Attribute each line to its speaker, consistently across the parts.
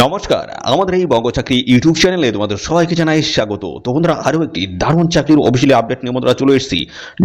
Speaker 1: নমস্কার, আমাদের এই বঙ্গ চাকরি ইউটিউব চ্যানেলে তোমাদের সবাইকে জানাই স্বাগত। তো বন্ধুরা, আরও একটি দারুণ চাকরির অফিসিয়ালি আপডেট নিয়ে বন্ধুরা চলে এসেছি।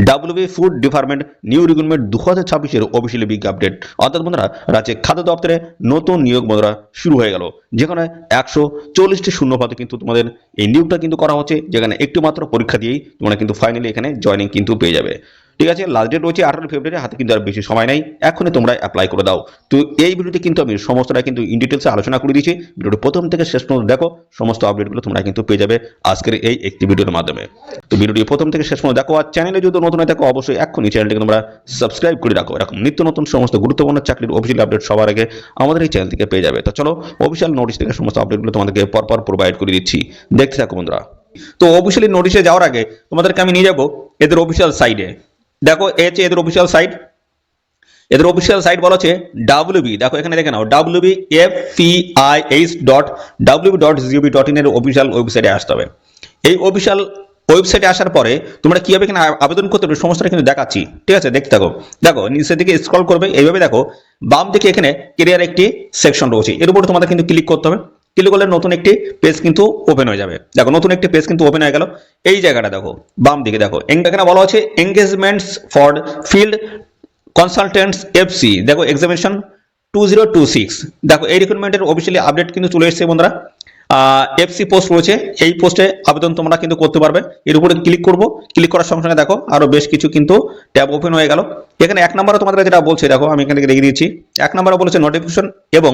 Speaker 1: WB food department new recruitment 2026-এর অফিসিয়ালি বিগ আপডেট। অর্থাৎ বন্ধুরা, রাজ্যে খাদ্য দপ্তরে নতুন নিয়োগ বন্ধুরা শুরু হয়ে গেল, যেখানে 140টি শূন্যপদে কিন্তু তোমাদের এই নিয়োগটা কিন্তু করা হচ্ছে, যেখানে একটি মাত্র পরীক্ষা দিয়েই তোমরা কিন্তু ফাইনালি এখানে জয়েনিং কিন্তু পেয়ে যাবে। ঠিক আছে, লাস্ট ডেট রয়েছে 18 ফেব্রুয়ারি, হাতে কিন্তু আর বেশি সময় নাই, এখনই তোমরা অ্যাপ্লাই করে দাও। তো এই ভিডিওতে কিন্তু আমি সমস্তটা কিন্তু ইন ডিটেলসে আলোচনা করে দিয়েছি। ভিডিওটি প্রথম থেকে শেষ পর্যন্ত দেখো, সমস্ত আপডেটগুলো তোমরা কিন্তু পেয়ে যাবে আজকের এই একটি ভিডিওর মাধ্যমে। তো ভিডিওটি প্রথম থেকে শেষ পর্যন্ত দেখো, আর চ্যানেলে যদি নতুন হয়ে থাকো অবশ্যই এখনই চ্যানেলটিকে তোমরা সাবস্ক্রাইব করে রাখো। এরকম নিত্য নতুন সমস্ত গুরুত্বপূর্ণ চাকরির অফিসিয়াল আপডেট সবার আগে আমাদের এই চ্যানেল থেকে পেয়ে যাবে। তো চলো, অফিসিয়াল নোটিশ থেকে সমস্ত আপডেটগুলো তোমাদেরকে পরপর প্রোভাইড করে দিচ্ছি, দেখতে থাকো বন্ধুরা। তো অফিসিয়ালি নোটিশে যাওয়ার আগে তোমাদেরকে আমি নিয়ে যাবো এদের অফিসিয়াল সাইডে। দেখো, এই হচ্ছে এদের অফিসিয়াল সাইট। এদের অফিসিয়াল সাইট বলা হচ্ছে ডাব্লিউবি। দেখো এখানে দেখে নাও, wbfpis.wb.gov.in এর অফিসিয়াল ওয়েবসাইটে আসতে হবে। এই অফিসিয়াল ওয়েবসাইটে আসার পরে তোমরা কিভাবে এখানে আবেদন করতে হবে সমস্তটা কিন্তু দেখাচ্ছি। ঠিক আছে, দেখতে থাকো। দেখো, নিচের দিকে স্ক্রল করবে, এইভাবে দেখো বাম দিকে এখানে কেরিয়ার একটি সেকশন রয়েছে, এর উপরে তোমাদের কিন্তু ক্লিক করতে হবে। ক্লিক করলে নতুন একটি পেজ কিন্তু ওপেন হয়ে যাবে। দেখো, নতুন একটি পেজ কিন্তু ওপেন হয়ে গেল। এই জায়গাটা দেখো, বাম দিকে দেখো, এখানে বলা হচ্ছে engagements for field consultants FC. দেখো, এক্সামিনেশন 2026। দেখো, এই রিক্রুটমেন্টের অফিসিয়ালি আপডেট কিন্তু চলে এসেছে বন্ধুরা। এফসি পোস্ট রয়েছে, এই পোস্টে আবেদন তোমরা কিন্তু করতে পারবে। এর উপরে ক্লিক করব, ক্লিক করার সঙ্গে সঙ্গে দেখো আরো বেশ কিছু কিন্তু ট্যাব ওপেন হয়ে গেল। এখানে এক নম্বরে তোমাদের যেটা বলছে, দেখো আমি এখানে রেখে দিয়েছি। এক নম্বরে বলেছে নোটিফিকেশন এবং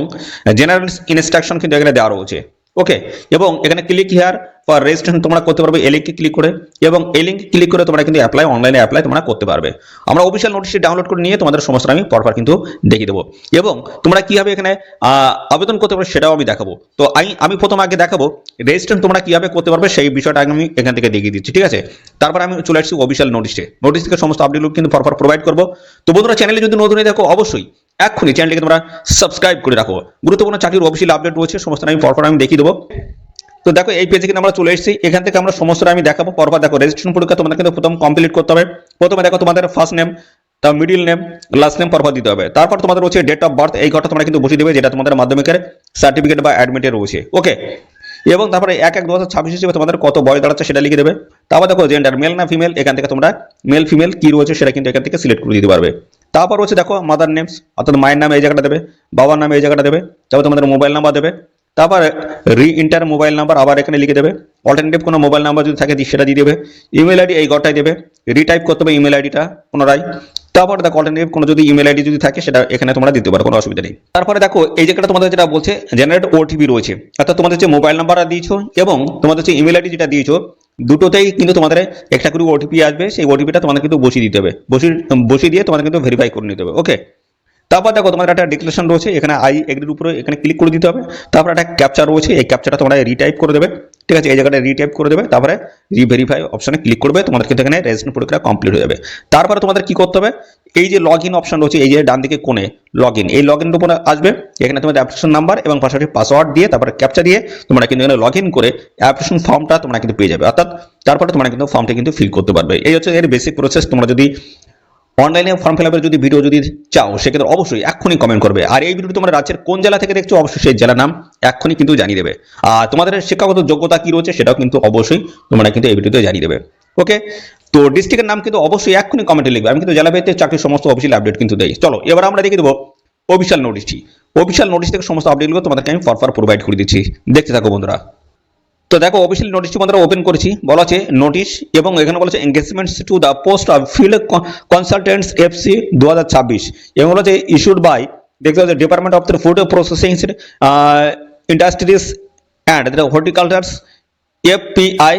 Speaker 1: জেনারেল ইনস্ট্রাকশন কিন্তু এখানে দেওয়া রয়েছে। ওকে, এবং এখানে ক্লিক হিয়ার ফর রেজিস্ট্রেশন তোমরা করতে পারবে এই লিঙ্কে ক্লিক করে, এবং এই লিঙ্কে ক্লিক করে তোমরা কিন্তু অ্যাপ্লাই, অনলাইনে অ্যাপ্লাই তোমরা করতে পারবে। আমরা অফিসিয়াল নোটিশটি ডাউনলোড করে নিয়ে তোমাদের সমস্ত আমি পরপর কিন্তু দেখিয়ে দেবো, এবং তোমরা কিভাবে এখানে আবেদন করতে পারবে সেটাও আমি দেখাবো। তো আমি প্রথম আগে দেখাবো রেজিস্ট্রেশন তোমরা কিভাবে করতে পারবে, সেই বিষয়টা আমি এখান থেকে দেখিয়ে দিচ্ছি। ঠিক আছে, তারপর আমি চলে আসছি অফিসিয়াল নোটিশে। নোটিশ থেকে সমস্ত আপডেটগুলো কিন্তু পরপর প্রোভাইড করবো। তো বন্ধুরা, চ্যানেলে যদি নতুন হয়ে দেখো অবশ্যই এক্ষুনি চ্যানেলটিকে তোমরা সাবস্ক্রাইব করে রাখো। গুরুত্বপূর্ণ চাকরির অফিসিয়াল আপডেট রয়েছে, সমস্ত আমি পরপর আমি দেখিয়ে দেবো। তো দেখো, এই পেজে কিন্তু আমরা চলে এসেছি। এখান থেকে আমরা সমস্তটা আমি দেখাবো পরপর। দেখো, রেজিস্ট্রেশন পরীক্ষা তোমাদের কিন্তু প্রথম কমপ্লিট করতে হবে। প্রথমে দেখো তোমাদের ফার্স্ট নেম, তার মিডিল নেম, লাস্ট নেম পরপর দিতে হবে। তারপর তোমাদের রয়েছে ডেট অফ বার্থ, এই ঘরটা তোমরা কিন্তু বসিয়ে দেবে, যেটা তোমাদের মাধ্যমিকের সার্টিফিকেট বা অ্যাডমিটে রয়েছে। ওকে, এবং তারপরে 1/1/2026 হিসেবে তোমাদের কত বয়স দাঁড়াচ্ছে সেটা লিখে দেবে। তারপর দেখো জেন্ডার, মেল না ফিমেল, এখান থেকে তোমরা মেল ফিমেল কি রয়েছে সেটা কিন্তু এখান থেকে সিলেক্ট করে দিতে পারবে। তারপর রয়েছে দেখো মাদার নেমস, অর্থাৎ মায়ের নামে এই জায়গাটা দেবে, বাবার নামে এই জায়গাটা দেবে। তারপর তোমাদের মোবাইল নাম্বার দেবে। তারপর রি ইন্টার মোবাইল নাম্বার আবার এখানে লিখে দেবে। অল্টারনেটিভ কোনো মোবাইল নাম্বার যদি থাকে সেটা দিয়ে দেবে। ইমেল আইডি এই ঘরটায় দেবে, রিটাইপ করতে হবে ইমেল আইডিটা পুনরায়। তারপরে দেখো অল্টারনেটিভ কোনো যদি ইমেল আইডি যদি থাকে সেটা এখানে তোমরা দিতে পারো, কোনো অসুবিধা নেই। তারপরে দেখো এই জায়গাটা তোমাদের যেটা বলছে জেনারেট ওটিপি রয়েছে, অর্থাৎ তোমাদের যে মোবাইল নাম্বার দিয়েছো এবং তোমাদের যে ইমেল আইডি যেটা দিয়েছো, দুটোতেই কিন্তু তোমাদের একটা করে ওটিপি আসবে। সেই ওটিপিটা তোমাদের কিন্তু বসিয়ে দিতে হবে, বসিয়ে দিয়ে তোমাদের কিন্তু ভেরিফাই করে নিতে হবে। ওকে, তারপর দেখো তোমাদের একটা ডিক্লারেশন রয়েছে, এখানে আই এগ্রির উপরে এখানে ক্লিক করে দিতে হবে। তারপর একটা ক্যাপচার রয়েছে, এই ক্যাপচারটা তোমরা রিটাইপ করে দেবে। ঠিক আছে, এই জায়গাটা রিটাইপ করে দেবে, তারপরে রিভেরিফাই অপশনে ক্লিক করবে, তোমাদের কিন্তু এখানে রেজিস্ট্রেশন প্রক্রিয়া কমপ্লিট হয়ে যাবে। তারপরে তোমাদের কি করতে হবে, এই যে লগ ইন অপশন রয়েছে, এই যে ডান দিকে কোণে লগ ইন, এই লগ ইনের উপরে আসবে। এখানে তোমাদের অ্যাপ্লিকেশন নাম্বার এবং পাশাপাশি পাসওয়ার্ড দিয়ে তারপরে ক্যাপচার দিয়ে তোমরা কিন্তু এখানে লগ ইন করে অ্যাপ্লিকেশন ফর্মটা তোমরা কিন্তু পেয়ে যাবে, অর্থাৎ তারপরে তোমরা কিন্তু ফর্মটা কিন্তু ফিল করতে পারবে। এই হচ্ছে এর বেসিক প্রসেস। তোমরা যদি অনলাইনে ফর্ম ফিল আপের যদি ভিডিও যদি চাও সেক্ষেত্রে অবশ্যই এক্ষুনি কমেন্ট করবে। আর এই ভিডিওটি তোমরা রাজ্যের কোন জেলা থেকে দেখছো অবশ্যই সেই জেলার নাম এক্ষুনি কিন্তু জানিয়ে দেবে। আর তোমাদের শিক্ষাগত যোগ্যতা কি রয়েছে সেটাও কিন্তু অবশ্যই তোমরা কিন্তু এই ভিডিওতে জানিয়ে দেবে। ওকে, তো ডিস্ট্রিক্টের নাম কিন্তু অবশ্যই এক্ষুনি কমেন্টে লিখবে। আমি কিন্তু জেলা ভিত্তিক চাকরির সমস্ত অফিসিয়াল আপডেট কিন্তু দেই। চলো, এবার আমরা দেখে দেবো অফিসিয়াল নোটিশটি। অফিসিয়াল নোটিশ থেকে সমস্ত আপডেটগুলো তোমাদেরকে আমি পরপর প্রোভাইড করে দিচ্ছি, দেখতে থাকো বন্ধুরা। তো দেখো, অফিসিয়াল নোটিশটি আমরা ওপেন করেছি। বলা আছে নোটিশ, এবং এখানে বলা আছে engagements to the post of field consultants FC 2026, এবং বলা আছে ইস্যুড বাই দেখতে পাচ্ছি department of the food processing industries and the horticultures FPI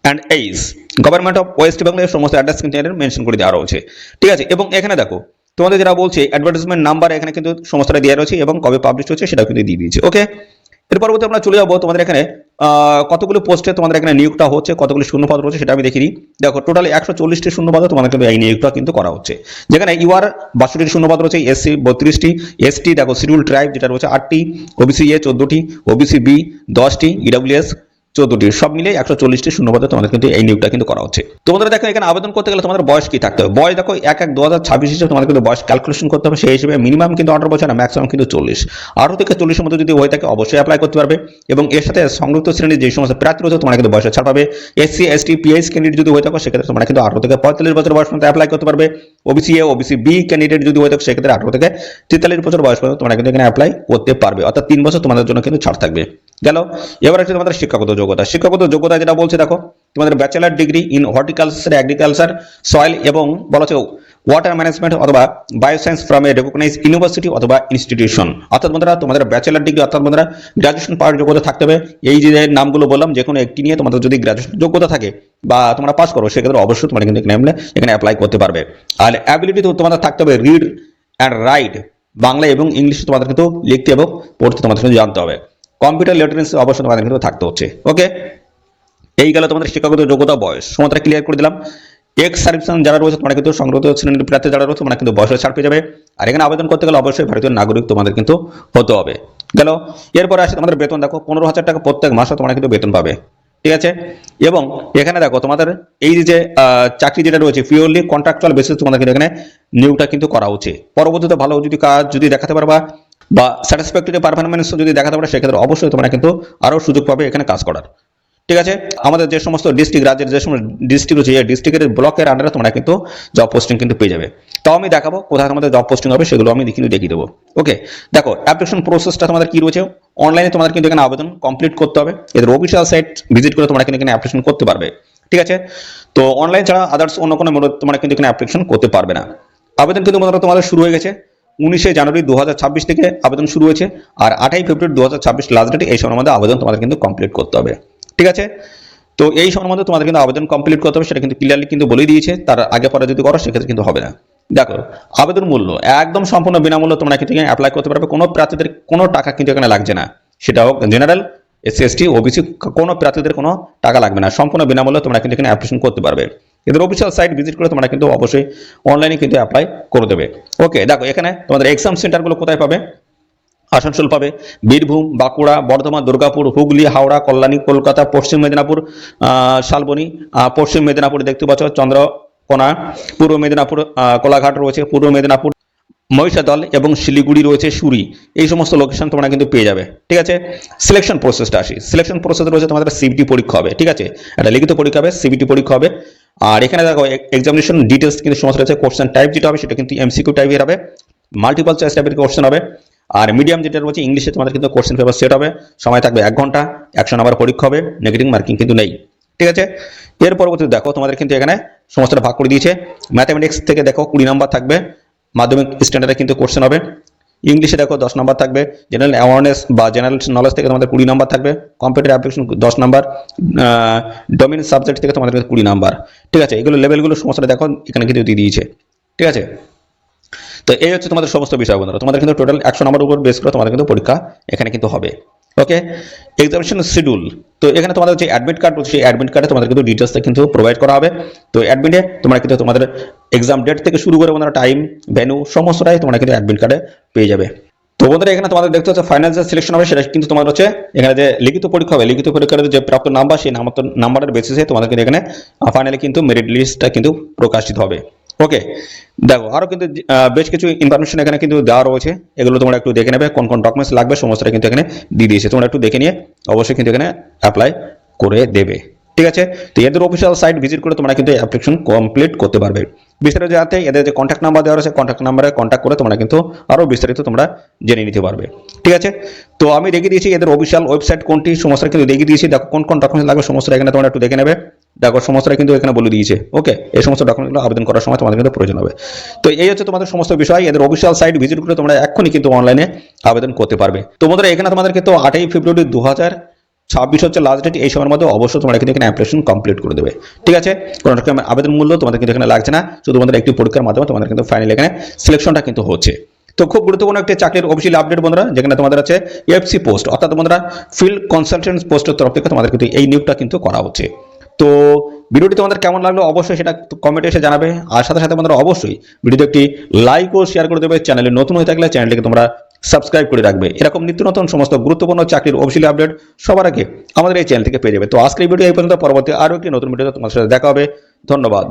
Speaker 1: and এইস গভর্নমেন্ট অফ ওয়েস্ট বেঙ্গল, সমস্ত অ্যাড্রেস কিন্তু এখানে মেনশন করে দেওয়া রয়েছে। ঠিক আছে, এবং এখানে দেখো তোমাদের যেটা বলছে অ্যাডভার্টাইজমেন্ট নাম্বার এখানে কিন্তু সমস্তটা দেওয়া রয়েছে, এবং কবে পাবলিশ হচ্ছে সেটাও কিন্তু দিয়ে দিয়েছে। ওকে, এর পরবর্তী আমরা চলে যাবো তোমাদের এখানে কতগুলো পোস্টে তোমাদের এখানে নিয়োগটা হচ্ছে, কতগুলো শূন্যপদ রয়েছে সেটা আমি দেখিনি। দেখো, টোটাল 140টি শূন্যপদে তোমাদের কিন্তু এই নিয়োগটা কিন্তু করা হচ্ছে, যেখানে ইউআর 62টি শূন্যপদ রয়েছে, এসসি 32টি, এসটি দেখো শিডিউল ট্রাইব যেটা রয়েছে 8টি, ওবিসি এ 14টি, ওবিসি বি 10টি, ইডব্লিউএস 14টি, সব মিলে 140টি শূন্যপদে তোমাদের কিন্তু এই নিয়োগটা কিন্তু করা হচ্ছে। তোমাদের দেখো এখানে আবেদন করতে গেলে তোমাদের বয়স কি থাকতে হবে, বয়স দেখো 1/1/2026 হিসেবে তোমাদের কিন্তু বয়স ক্যালকুলেশন করতে হবে। সেই হিসেবে মিনিমাম কিন্তু 18 বছর না, ম্যাক্সিমাম কিন্তু 40, 18 থেকে 40-এর মধ্যে যদি হয়ে থাকে অবশ্যই অ্যাপ্লাই করতে পারবে। এবং এর সাথে সংযুক্ত শ্রেণীর যে সমস্ত প্রার্থী রয়েছে তোমরা কিন্তু বয়সে ছাড় পাবে। এসসি এসটি পিএইচ ক্যান্ডিডেট যদি হয়ে থাকো সেক্ষেত্রে তোমরা কিন্তু 18 থেকে 45 বছর বয়স পর্যন্ত অ্যাপ্লাই করতে পারবে। OBC A OBC B candidate যদি হয়ে থাকে সেক্ষেত্রে 18 থেকে 43 বছর বয়স পর্যন্ত তোমরা কিন্তু এখানে অ্যাপ্লাই করতে পারবে, অর্থাৎ 3 বছর তোমাদের জন্য কিন্তু ছাড় থাকবে। গেল, এবার আছে তোমাদের শিক্ষাগত যোগ্যতা। শিক্ষাগত যোগ্যতা যেটা বলছে দেখো তোমাদের bachelor degree in horticulture, agriculture, soil এবং বলা হচ্ছে ওয়াটার ম্যানেজমেন্ট অথবা bioscience from a recognized university অথবা ইনস্টিটিউশন, অর্থাৎ বন্ধুরা তোমাদের ব্যাচেলার ডিগ্রি অর্থাৎ বন্ধুরা গ্রাজুয়েশন পাওয়ার যোগ্যতা থাকতে হবে। এই যে নামগুলো বললাম যে কোনো একটি নিয়ে তোমাদের যদি গ্রাজুয়েশন যোগ্যতা থাকে বা তোমরা পাস করো সেক্ষেত্রে অবশ্যই তোমরা কিন্তু এখানে অ্যাপ্লাই করতে পারবে। আর অ্যাবিলিটি তো তোমাদের থাকতে হবে রিড অ্যান্ড রাইট, বাংলা এবং ইংলিশে তোমাদের কিন্তু লিখতে এবং পড়তে তোমাদের কিন্তু জানতে হবে। কম্পিউটার লিটারেন্সি অবশ্যই তোমাদের কিন্তু থাকতে হচ্ছে। ওকে, এই গেল তোমাদের শিক্ষাগত যোগ্যতা, বয়স সময়টা ক্লিয়ার করে দিলাম। এক্স সার্ভিসম্যান যারা রয়েছে তোমরা কিন্তু সংগঠিত শ্রেণীর প্রার্থী যারা রয়েছে তোমরা কিন্তু বয়সের ছাড় পেয়ে যাবে। আর এখানে আবেদন করতে গেলে অবশ্যই ভারতীয় নাগরিক তোমাদের কিন্তু হতে হবে। গেল, এরপরে আসে তোমাদের বেতন দেখো 15,000 টাকা প্রত্যেক মাসে তোমরা কিন্তু বেতন পাবে, ঠিক আছে। এবং এখানে দেখো তোমাদের এই যে চাকরি যেটা রয়েছে পিওরলি কন্ট্রাকচুয়াল বেসিস তোমাদের কিন্তু এখানে নিয়োগটা কিন্তু করা হচ্ছে। পরবর্তীতে ভালো যদি কাজ যদি দেখাতে পারবা বা স্যাটিসফ্যাক্টরি পারফরম্যান্স যদি দেখাতে পারো সেক্ষেত্রে অবশ্যই তোমরা কিন্তু আরো সুযোগ পাবে এখানে কাজ করার, ঠিক আছে। আমাদের যে সমস্ত ডিস্ট্রিক্ট, রাজ্যের যে সমস্ত ডিস্ট্রিক্ট রয়েছে এই ডিস্ট্রিক্টের ব্লকের আন্ডারে তোমরা কিন্তু জব পোস্টিং কিন্তু পেয়ে যাবে। তাও আমি দেখাবো কোথায় তোমাদের জব পোস্টিং হবে সেগুলো আমি দেখিয়ে দেবো। ওকে, দেখো অ্যাপ্লিকেশন প্রসেসটা তোমাদের কি রয়েছে, অনলাইনে তোমাদের কিন্তু এখানে আবেদন কমপ্লিট করতে হবে। এদের অফিসিয়াল সাইট ভিজিট করে তোমরা কিন্তু এখানে অ্যাপ্লিকেশন করতে পারবে, ঠিক আছে। তো অনলাইন ছাড়া আদার্স অন্য কোনো মোড তোমরা কিন্তু এখানে অ্যাপ্লিকেশন করতে পারবে না। আবেদন কিন্তু তোমাদের শুরু হয়ে গেছে 19শে জানুয়ারি 2026 থেকে আবেদন শুরু হয়েছে। আর 8ই ফেব্রুয়ারি 2026 লাস্ট ডেট, এই সময়ের মধ্যে আবেদন তোমাদের কিন্তু কমপ্লিট করতে হবে, ঠিক আছে। তো এই সময়ের মধ্যে তোমাদের কিন্তু আবেদন কমপ্লিট করতে হবে, সেটা কিন্তু ক্লিয়ারলি কিন্তু বলে দিয়েছে। তার আগে পরে যদি করো সেক্ষেত্রে কিন্তু হবে না। দেখো আবেদন মূল্য একদম সম্পূর্ণ বিনামূল্য তোমরা কিন্তু এখানে অ্যাপ্লাই করতে পারবে। কোনো প্রার্থীদের কোনো টাকা কিন্তু এখানে লাগছে না, সেটা হোক জেনারেল, এসসি এসটি ওবিসি, কোনো প্রার্থীদের কোনো টাকা লাগবে না, সম্পূর্ণ বিনামূল্যে তোমরা কিন্তু এখানে অ্যাপ্লিকেশন করতে পারবে। এদের অফিসিয়াল সাইট ভিজিট করে তোমরা কিন্তু অবশ্যই অনলাইনে কিন্তু অ্যাপ্লাই করে দেবে। ওকে, দেখো এখানে তোমাদের এক্সাম সেন্টারগুলো কোথায় পাবে, আসানসোল পাবে, বীরভূম, বাঁকুড়া, বর্ধমান, দুর্গাপুর, হুগলি, হাওড়া, কল্যাণী, কলকাতা, পশ্চিম মেদিনীপুর, শালবনী, পশ্চিম মেদিনীপুর দেখতে পাচ্ছ, চন্দ্রকোনা, পূর্ব মেদিনীপুর, কোলাঘাট রয়েছে পূর্ব মেদিনীপুর, মহিষাদল এবং শিলিগুড়ি রয়েছে সুরি, এই সমস্ত লোকেশন তোমরা কিন্তু পেয়ে যাবে, ঠিক আছে। সিলেকশন প্রসেসটা আসি, সিলেকশন প্রসেস রয়েছে তোমাদের সিবিটি পরীক্ষা হবে, ঠিক আছে। একটা লিখিত পরীক্ষা হবে, সিবিটি পরীক্ষা হবে। আর এখানে দেখো এক্সামিনেশন ডিটেলস কিন্তু সমস্ত রয়েছে। কোশ্চেন টাইপ যেটা হবে সেটা কিন্তু এমসিকিউ টাইপের হবে, মাল্টিপল চয়েস টাইপের কোশ্চেন হবে। আর মিডিয়াম যেটা রয়েছে ইংলিশে তোমাদের কিন্তু কোশ্চেন পেপার সেট হবে, সময় থাকবে 1 ঘন্টা, 100 নাম্বার পরীক্ষা হবে, নেগেটিভ মার্কিং কিন্তু নেই, ঠিক আছে। এর পরবর্তীতে দেখো তোমাদের কিন্তু এখানে সমস্তটা ভাগ করে দিয়েছে। ম্যাথামেটিক্স থেকে দেখো 20 নাম্বার থাকবে, মাধ্যমিক স্ট্যান্ডার্ডে কিন্তু কোশ্চেন হবে। ইংলিশে দেখো 10 নাম্বার থাকবে, জেনারেল অ্যাওয়ারনেস বা জেনারেল নলেজ থেকে তোমাদের 20 নাম্বার থাকবে, computer application 10 number, domain subject থেকে তোমাদের 20 নাম্বার, ঠিক আছে। এগুলো লেভেলগুলো সমস্তটা দেখো এখানে কিন্তু দিয়ে দিয়েছে, ঠিক আছে। তো এই হচ্ছে তোমাদের সমস্ত বিষয় বন্ধুরা, তোমাদের কিন্তু টোটাল 100 নাম্বার উপর বেস করে তোমাদের কিন্তু পরীক্ষা এখানে কিন্তু হবে। ওকে, এক্সামিনেশন শিডিউল, তো এখানে তোমাদের যে অ্যাডমিট কার্ড রয়েছে সেই অ্যাডমিট কার্ডে তোমাদের কিন্তু ডিটেলসটা কিন্তু প্রোভাইড করা হবে। তো অ্যাডমিটে তোমরা কিন্তু তোমাদের এক্সাম ডেট থেকে শুরু করে বন্ধুরা টাইম, ভেন্যু সমস্তটাই তোমরা কিন্তু অ্যাডমিট কার্ডে পেয়ে যাবে। তো বন্ধুরা এখানে তোমাদের দেখতে হচ্ছে ফাইনাল যে সিলেকশন হবে সেটা কিন্তু তোমার হচ্ছে এখানে যে লিখিত পরীক্ষা হবে, লিখিত পরীক্ষার যে প্রাপ্ত নাম্বার সেই নাম্বারের বেসিসে তোমাদের কিন্তু এখানে ফাইনালি কিন্তু মেরিট লিস্টটা কিন্তু প্রকাশিত হবে। ওকে, দেখো আরো কিন্তু বেশ কিছু ইনফরমেশন এখানে কিন্তু দেওয়া রয়েছে, এগুলো তোমরা একটু দেখে নেবে, কোন কোন ডকুমেন্টস লাগবে সমস্তটা কিন্তু এখানে দিয়ে দিয়েছে, তোমরা একটু দেখে নিয়ে অবশ্যই কিন্তু এখানে অ্যাপ্লাই করে দেবে, ঠিক আছে। তো এদের অফিসিয়াল সাইট ভিজিট করে তোমরা কিন্তু অ্যাপ্লিকেশন কমপ্লিট করতে পারবে। বিস্তারিত জানতে এদের যে কন্ট্যাক্ট নাম্বার দেওয়া রয়েছে কন্ট্যাক্ট নাম্বারে কন্ট্যাক্ট করে তোমরা কিন্তু আরো বিস্তারিত তোমরা জেনে নিতে পারবে, ঠিক আছে। তো আমি দেখিয়ে দিয়েছি এদের অফিসিয়াল ওয়েবসাইট কোনটি, সমস্ত কিন্তু দেখিয়ে দিয়েছি। দেখো কোন কোন ডকুমেন্টস লাগবে সমস্ত এখানে তোমরা একটু দেখে নেবে। দেখো সমস্তটা কিন্তু এখানে বলে দিয়েছে। ওকে, এই সমস্ত ডকুমেন্টগুলো আবেদন করার সময় তোমাদের কিন্তু প্রয়োজন হবে। তো এই হচ্ছে তোমাদের সমস্ত বিষয়, এদের অফিসিয়াল সাইট ভিজিট করে তোমরা এখনই কিন্তু অনলাইনে আবেদন করতে পারবে। তো বন্ধুরা এখানে তোমাদের কিন্তু 8ই ফেব্রুয়ারি 2026 হচ্ছে লাস্ট ডেট, এই সময়ের মধ্যে অবশ্যই তোমরা কিন্তু এখানে অ্যাপ্লিকেশন কমপ্লিট করে দেবে, ঠিক আছে। কোনো রকম আবেদন মূল্য তোমাদের কিন্তু এখানে লাগছে না, শুধুমাত্র একটি পরীক্ষার মাধ্যমে তোমাদের কিন্তু ফাইনাল এখানে সিলেকশনটা কিন্তু হচ্ছে। তো খুব গুরুত্বপূর্ণ একটি চাকরির অফিসিয়াল আপডেট বন্ধুরা, যেখানে তোমাদের আছে এফসি পোস্ট, অর্থাৎ বন্ধুরা ফিল্ড কনসালটেন্ট পোস্টের তরফ থেকে তোমাদের কিন্তু এই নিয়োগটা কিন্তু করা হচ্ছে। তো ভিডিওটি তোমাদের কেমন লাগলো অবশ্যই সেটা কমেন্টে এসে জানাবে। আর সাথে সাথে বন্ধুরা অবশ্যই ভিডিওতে একটি লাইক ও শেয়ার করে দেবে। চ্যানেলে নতুন হয়ে থাকলে চ্যানেলটিকে তোমরা সাবস্ক্রাইব করে রাখবে। এরকম নিত্য নতুন সমস্ত গুরুত্বপূর্ণ চাকরির অফিসিয়াল আপডেট সবার আগে আমাদের এই চ্যানেল থেকে পেয়ে যাবে। তো আজকের ভিডিও এই পর্যন্ত, পরবর্তী আরও একটি নতুন ভিডিওতে তোমার সাথে দেখা হবে। ধন্যবাদ।